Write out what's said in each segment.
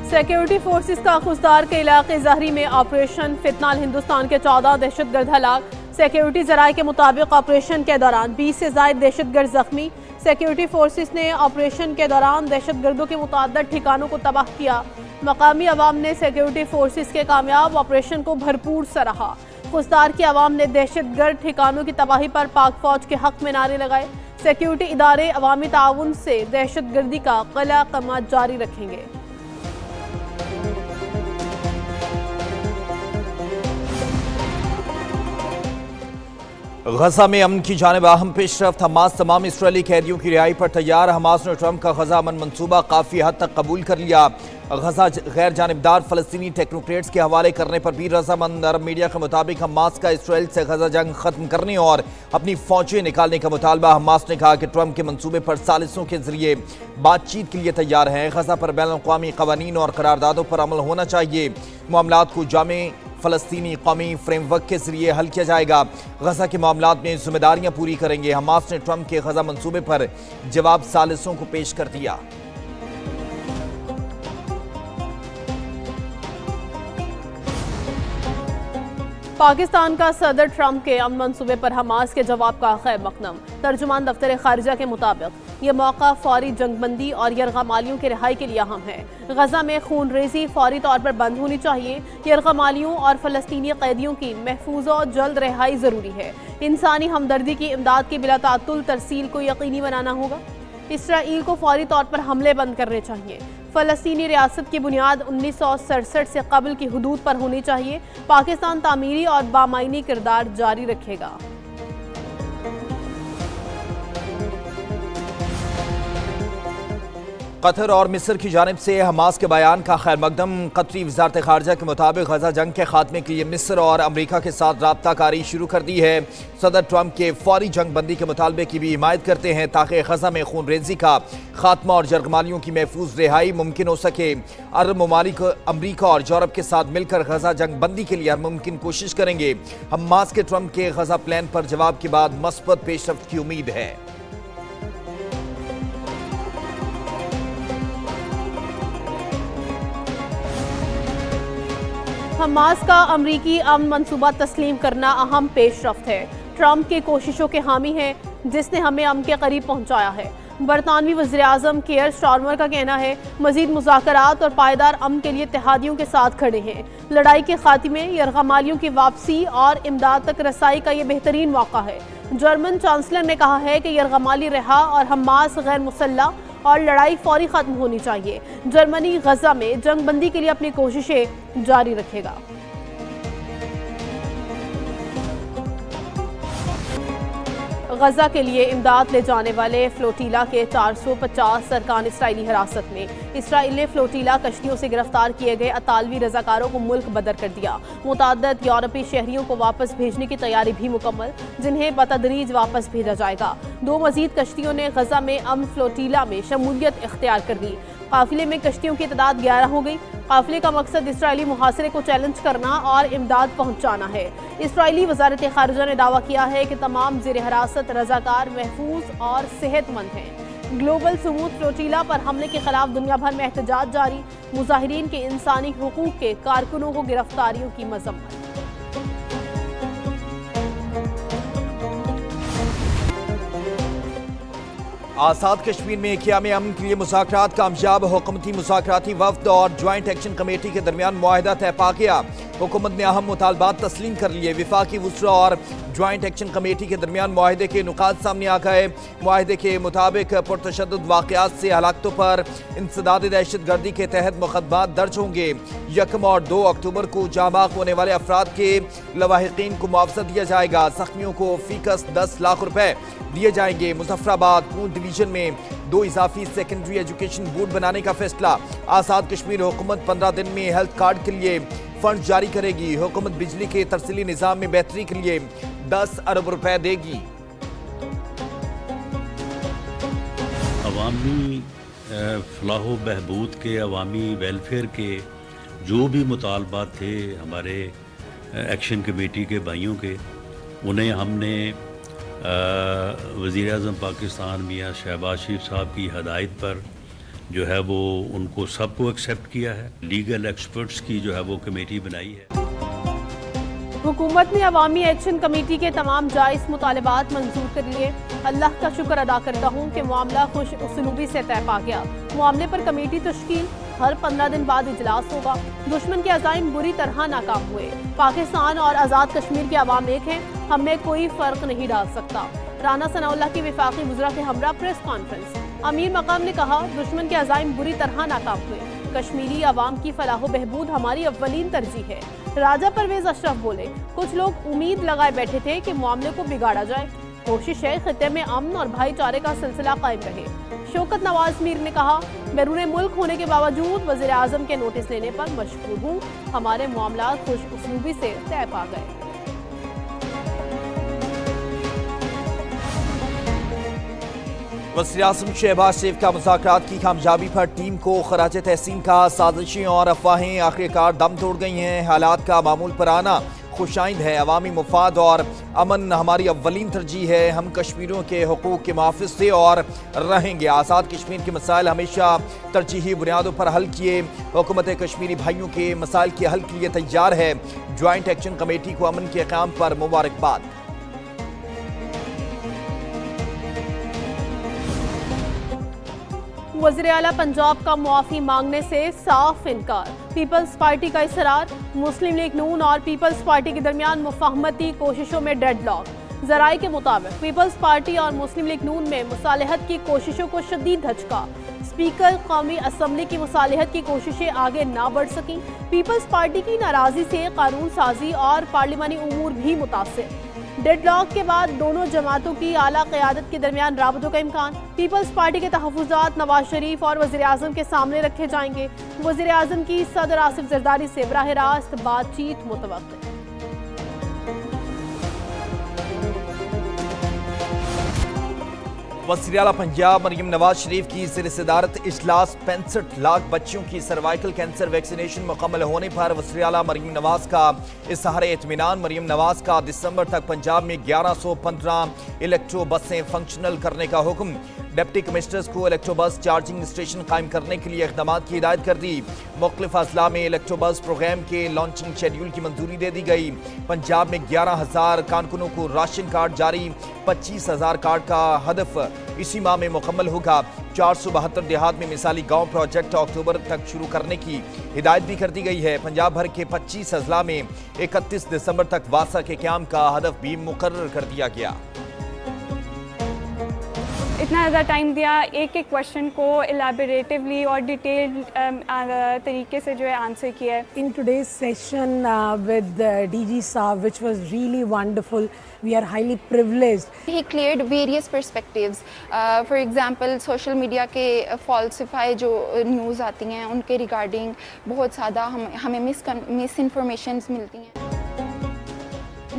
Security forces का खुजदार के इलाके जहरी में ऑपरेशन फितनाल हिंदुस्तान के 14 दहशतगर्द हलाक। सिक्योरिटी जराये के मुताबिक ऑपरेशन के दौरान 20 से ज्यादा दहशतगर्द जख्मी। सिक्योरिटी फोर्सेस ने ऑपरेशन के दौरान दहशतगर्दों के मुतअद्दिद ठिकानों को तबाह किया। मकामी अवाम ने सिक्योरिटी फोर्सेस के कामयाब ऑपरेशन को भरपूर सराहा। खुजदार की अवाम ने दहशतगर्द ठिकानों की तबाही पर पाक फौज के हक में नारे लगाए। सिक्योरिटी इदारे अवामी ताउन से दहशतगर्दी का कला कमा जारी रखेंगे। गजा में अमन की जानिब अहम पेशरफ्त। हमास तमाम इसराइली कैदियों की रिहाई पर तैयार। हमास ने ट्रंप का गजा अमन मंसूबा काफ़ी हद तक कबूल कर लिया। गजा गैर जानिबदार फ़लस्तीनी टेक्नोक्रेट्स के हवाले करने पर भी रजामंद। अरब मीडिया के मुताबिक हमास का इसराइल से गजा जंग खत्म करने और अपनी फौजें निकालने का मुतालबा। हमास ने कहा कि ट्रंप के मंसूबे पर सालिसों के जरिए बातचीत के लिए तैयार हैं। गजा पर बैनुल-अक़वामी क़वानीन और करारदादों पर अमल होना चाहिए। मामलात को जामे फ़लस्तीनी कौमी फ्रेमवर्क के जरिए हल किया जाएगा। गजा के मामलात में जिम्मेदारियां पूरी करेंगे। हमास ने ट्रंप के गजा मंसूबे पर जवाब सालिसों को पेश कर दिया। पाकिस्तान का सदर ट्रंप के अमन मंसूबे पर हमास के जवाब का खैर मकदम। तर्जुमान दफ्तर खारिजा के मुताबिक यह मौका फौरी जंगबंदी और यरगमालियों की रिहाई के लिए अहम है। गजा में खून रेजी फौरी तौर पर बंद होनी चाहिए। यरगमालियों और फ़लस्तीनी कैदियों की महफूज और जल्द रिहाई ज़रूरी है। इंसानी हमदर्दी की इमदाद की बिला तातुल तरसील को यकीनी बनाना होगा। इसराइल को फौरी तौर पर हमले बंद करने चाहिए। फ़लस्तीनी रियासत की बुनियाद 1967 से कबल की हुदूद पर होनी चाहिए। पाकिस्तान तामीरी और बामायनी किरदार जारी रखेगा। कतर और मिस्र की जानिब से हमास के बयान का खैर मकदम। कतरी वज़ारत ख़ारिजा के मुताबिक गजा जंग के खात्मे के लिए मिस्र और अमरीका के साथ राब्ता कारी शुरू कर दी है। सदर ट्रंप के फौरी जंग बंदी के मुतालबे की भी हिमायत करते हैं ताकि गजा में खून रेजी का खात्मा और यरगमालियों की महफूज रिहाई मुमकिन हो सके। अरब ममालिक अमरीका और यूरोप के साथ मिलकर गजा जंग बंदी के लिए हर मुमकिन कोशिश करेंगे। हमास के ट्रंप के गजा प्लान पर जवाब के बाद मस्बत पेशरफ्त की उम्मीद है। हमास का अमरीकी अमन मंसूबा तस्लीम करना अहम पेशरफ्त है। ट्रंप की कोशिशों के हामी है जिसने हमें अमन के करीब पहुंचाया है। बरतानवी वज़ीर-ए-आज़म केयर स्टारमर का कहना है मज़ीद मुज़ाकरात और पायदार अमन के लिए इत्तेहादियों के साथ खड़े हैं। लड़ाई के खात्मे, यरगमालियों की वापसी और इमदाद तक रसाई का ये बेहतरीन मौका है। जर्मन चांसलर ने कहा है कि यरगमाली रिहा और हमास गैर मुसल्लह और लड़ाई फौरी खत्म होनी चाहिए। जर्मनी गजा में जंग बंदी के लिए अपनी कोशिशें जारी रखेगा। गजा के लिए इमदाद ले जाने वाले फ्लोटीला के 450 अरकान इसराइली हिरासत में। इसराइल ने फ्लोटीला कश्तियों से गिरफ्तार किए गए अतालवी रजाकारों को मुल्क बदर कर दिया। मुतअद्दिद यूरोपीय शहरियों को वापस भेजने की तैयारी भी मुकम्मल, जिन्हें बतदरीज वापस भेजा जाएगा। 2 मजीद कश्तियों ने गजा में अमन फ्लोटीला में शमूलियत इख्तियार कर दी। काफिले में कश्तियों की तादाद 11 हो गई। काफिले का मकसद इसराइली मुहासरे को चैलेंज करना और इमदाद पहुंचाना है। इसराइली वज़ारत ख़ारिजा ने दावा किया है कि तमाम ज़ेर हिरासत रजाकार महफूज और सेहतमंद हैं। ग्लोबल समूद फ्लोटीला पर हमले के खिलाफ दुनिया भर में एहतजाज जारी। मुजाहिरीन के इंसानी हुकूक के कारकुनों को गिरफ्तारियों की मजम्मत। आज़ाद कश्मीर में क़याम अमन के लिए मुज़ाकरात कामयाब। हुकूमती मुज़ाकराती वफ़द और ज्वाइंट एक्शन कमेटी के दरमियान मुआहिदा तय पा गया। हुकूमत ने अहम मुतालबात तस्लीम कर लिए। विफाकी वुज़रा और ज्वाइंट एक्शन कमेटी के दरमियान मुआहिदे के नुकात सामने आ गए। मुआहिदे के मुताबिक पुरतशद्दुद वाक़यात से हलाकतों पर इंसदाद दहशतगर्दी के तहत मुक़दमात दर्ज होंगे। 1 और 2 अक्टूबर को जाँबाग होने वाले अफराद के लवाहिकीन को मुआवजा दिया जाएगा। ज़ख्मियों को फ़ीकस 10 लाख रुपए दिए जाएंगे। मुज़फ़्फ़राबाद पूंछ डिवीजन में 2 इजाफी सेकेंडरी एजुकेशन बोर्ड बनाने का फैसला। आज़ाद कश्मीर हुकूमत 15 दिन में हेल्थ कार्ड के लिए फंड जारी करेगी। हुकूमत बिजली के तरसीली निज़ाम में बेहतरी के लिए 10 अरब रुपए देगी। अवामी फलाह बहबूद के, अवामी वेलफेयर के जो भी मुतालबात थे हमारे एक्शन कमेटी के भाइयों के, उन्हें हमने वज़ीर-ए-आज़म पाकिस्तान मियाँ शहबाज शरीफ साहब की हदायत पर जो है वो उनको सबको एक्सेप्ट किया है। लीगल एक्सपर्ट्स की जो है वो कमेटी बनाई है। हुकूमत ने अवामी एक्शन कमेटी के तमाम जायज़ मुतालबात मंजूर कर लिए। अल्लाह का शुक्र अदा करता हूँ कि मामला खुश उसलूबी से तय पा गया। मामले पर कमेटी तश्कील, हर 15 दिन बाद इजलास होगा। दुश्मन के अज़ाइम बुरी तरह नाकाम हुए। पाकिस्तान और आज़ाद कश्मीर के अवाम एक हैं, हमें कोई फ़र्क नहीं डाल सकता। राना सनाउल्लाह की वफाकी वज़रा के हमरा प्रेस कॉन्फ्रेंस। अमीर मकाम ने कहा, दुश्मन के अज़ाइम बुरी तरह नाकाम हुए। कश्मीरी अवाम की फलाह बहबूद हमारी अव्वलीन तरजीह है। राजा परवेज अशरफ बोले, कुछ लोग उम्मीद लगाए बैठे थे कि मामले को बिगाड़ा जाए। कोशिश है खित्ते में अमन और भाईचारे का सिलसिला कायम रहे। शौकत नवाज मीर ने कहा, बैरून मुल्क होने के बावजूद वज़ीर आज़म के नोटिस लेने पर मशकूर हूँ। हमारे मामला खुश उसलूबी से तय पा गए। वज़ीर-ए-आज़म शहबाज शरीफ का मुज़ाकरात की कामयाबी पर टीम को खराज तहसीन का। साजिशें और अफवाहें आखिरकार दम तोड़ गई हैं। हालात का मामूल पर आना खुशाइंद है। अवामी मुफाद और अमन हमारी अव्वलीन तरजीह है। हम कश्मीरियों के हुकूक के मुहाफ़िज़ थे और रहेंगे। आज़ाद कश्मीर के मसाइल हमेशा तरजीही बुनियादों पर हल किए। हुकूमत कश्मीरी भाइयों के मसाइल के हल के लिए तैयार है। ज्वाइंट एक्शन कमेटी को अमन के क़याम पर मुबारकबाद। वज़ीर आला पंजाब का मुआफ़ी मांगने से साफ इनकार। पीपल्स पार्टी का इसरार। मुस्लिम लीग नून और पीपल्स पार्टी के दरमियान मुफाहमती कोशिशों में डेडलॉक। ज़राए के मुताबिक पीपल्स पार्टी और मुस्लिम लीग नून में मुसालहत की कोशिशों को शदीद धचका। स्पीकर कौमी असम्बली की मुसालहत की कोशिशें आगे ना बढ़ सकीं। पीपल्स पार्टी की नाराज़गी से कानून साजी और पार्लिमानी उमूर भी मुतासिर। डेडलॉक के बाद दोनों जमातों की आला क़यादत के दरमियान राबतों का इम्कान। पीपल्स पार्टी के तहफ़्फ़ुज़ात नवाज शरीफ और वज़ीर आज़म के सामने रखे जाएंगे। वज़ीर आज़म की सदर आसिफ ज़रदारी से बराह रास्त बातचीत मुतवक्किल। वज़ीर आला पंजाब मरीम नवाज शरीफ की ज़ेर सदारत इजलास 65 लाख बच्चों की सर्वाइकल कैंसर वैक्सीनेशन मुकम्मल होने पर वज़ीर आला मरीम नवाज का इज़हार इत्मीनान। मरीम नवाज का दिसंबर तक पंजाब में 1115 इलेक्ट्रो बसें फंक्शनल करने का हुक्म। डिप्टी कमिश्नर्स को इलेक्ट्रो बस चार्जिंग स्टेशन कायम करने के लिए इक़दाम की हिदायत कर दी। मुख्तलिफ अजला में इलेक्ट्रो बस प्रोग्राम के लॉन्चिंग शेड्यूल की मंजूरी दे दी गई। पंजाब में 11,000 कारकुनों को राशन कार्ड जारी। 25,000 कार्ड का हदफ इसी माह में मुकम्मल होगा। 472 देहात में मिसाली गांव प्रोजेक्ट अक्टूबर तक शुरू करने की हिदायत भी कर दी गई है। पंजाब भर के 25 अजला में 31 दिसंबर तक वासा के क़याम का हदफ भी मुकर्रर कर दिया गया। इतना ज़्यादा टाइम दिया, एक एक क्वेश्चन को एलैबोरेटिवली और डिटेल्ड तरीके से जो है आंसर किया है। In today's session with DG Saab, which was really wonderful, we are highly privileged. He cleared various perspectives. For example, social media के falsify जो न्यूज़ आती हैं उनके रिगार्डिंग बहुत ज़्यादा हमें मिस इन्फॉर्मेशंस मिलती हैं।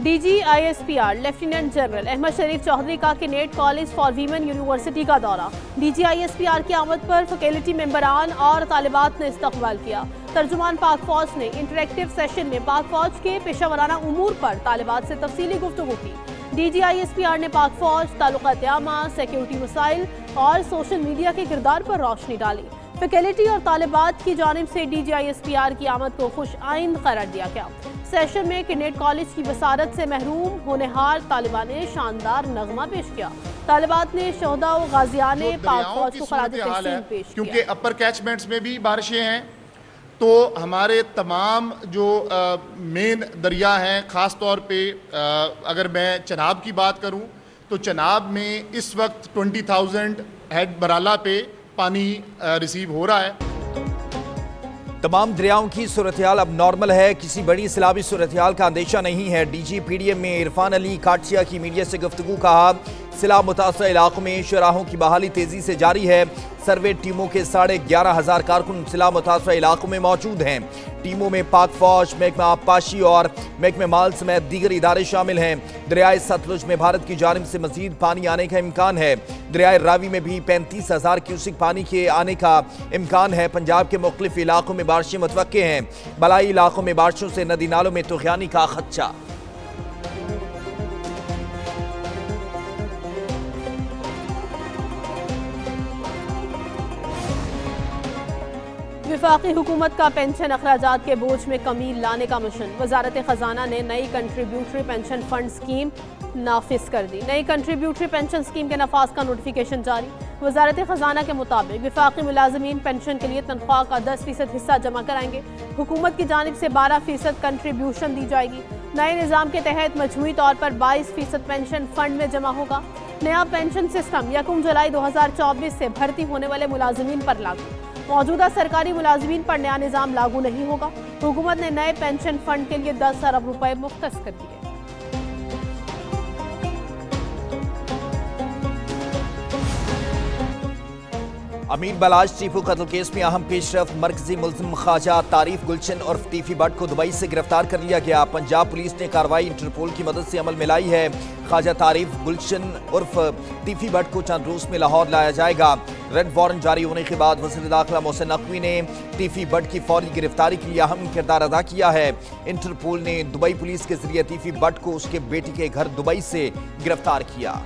DGISPR लेफ्टिनेंट जनरल अहमद शरीफ चौधरी का Kinet college for women university का दौरा। DGISPR की आमद पर फैकल्टी मेंबरान और तालिबात ने इस्तकबाल किया। तर्जुमान पाक फौज ने इंटरेक्टिव सेशन में पाक फौज के पेशा वराना उमूर पर तालिबात से तफसीली गुफ्तगू की। DGISPR ने पाक फौज, ताल्लुकात आमा, सिक्योरिटी मसाइल और सोशल मीडिया के किरदार पर रोशनी डाली। फैकल्टी और तालिबात की जानिब से DGISPR की आमद को खुश आइंद करार दिया गया। सेशन में किनेट कॉलेज की बसारत से महरूम होनहार तालिबान ने शानदार नगमा पेश किया। तालिबात ने शोहदा व गाजियान ने पाक फौज को खराज तहसीन पेश किया। क्योंकि अपर कैचमेंट्स में भी बारिशें हैं, तो हमारे तमाम जो मेन दरिया हैं, ख़ास तौर पे अगर मैं चनाब की बात करूं तो चनाब में इस वक्त 20,000 हेड बराला पे पानी रिसीव हो रहा है। तमाम दरियाओं की सूरत-ए-हाल अब नॉर्मल है। किसी बड़ी सैलाबी सूरत-ए-हाल का अंदेशा नहीं है। DG PDM में इरफान अली काटसिया की मीडिया से गुफ्तगू। कहा, सिला मुतासर इलाकों में शराहों की बहाली तेजी से जारी है। सर्वे टीमों के 11,500 कारकुन सिला मुतासर इलाकों में मौजूद हैं। टीमों में पाक फौज, महकमा आबपाशी और महकमे माल समेत दीगर इदारे शामिल हैं। दरियाए सतलुज में भारत की जानिब से मजीद पानी आने का इम्कान है। दरियाए रावी में भी 35,000 क्यूसिक पानी के आने का इम्कान है। पंजाब के मुख्तलिफ इलाकों में बारिशें मुतवक्के हैं। बलाई इलाकों में बारिशों से नदी नालों में तुग़यानी का खदशा। वफाकी हुकूमत का पेंशन अखराजात के बोझ में कमी लाने का मिशन। वजारत खजाना ने नई कंट्रीब्यूटरी पेंशन फंड स्कीम नाफिज कर दी। नई कंट्रीब्यूटरी पेंशन स्कीम के नफाज का नोटिफिकेशन जारी। वजारत खजाना के मुताबिक वफाकी मुलाजमीन पेंशन के लिए तनख्वाह का 10% हिस्सा जमा कराएंगे। हुकूमत की जानिब से 12% कंट्रीब्यूशन दी जाएगी। नए निज़ाम के तहत मजमूई तौर पर 22% पेंशन फंड में जमा होगा। नया पेंशन सिस्टम 1 जुलाई 2024 से भर्ती होने वाले मुलाजमीन पर लागू। मौजूदा सरकारी मुलाजमीन पर नया निज़ाम लागू नहीं होगा। हुकूमत ने नए पेंशन फंड के लिए 10 अरब रुपए मुख्तस कर दिए। अमीर बलाज टीपू कत्ल केस में अहम पेशरफ मरकजी मुल्जिम ख्वाजा तारीफ गुलशन और टीफी भट्ट को दुबई से गिरफ्तार कर लिया गया। पंजाब पुलिस ने कार्रवाई इंटरपोल की मदद से अमल में लाई है। ख्वाजा तारीफ गुलशन उर्फ टीफी भट्ट को चंद रोज में लाहौर लाया जाएगा। रेड वारंट जारी होने के बाद वज़ीर दाखिला मोहसिन नकवी ने टीफी भट्ट की फौरी गिरफ्तारी के लिए अहम किरदार अदा किया है। इंटरपोल ने दुबई पुलिस के जरिए टीफी भट्ट को उसके बेटी के घर दुबई से गिरफ्तार किया।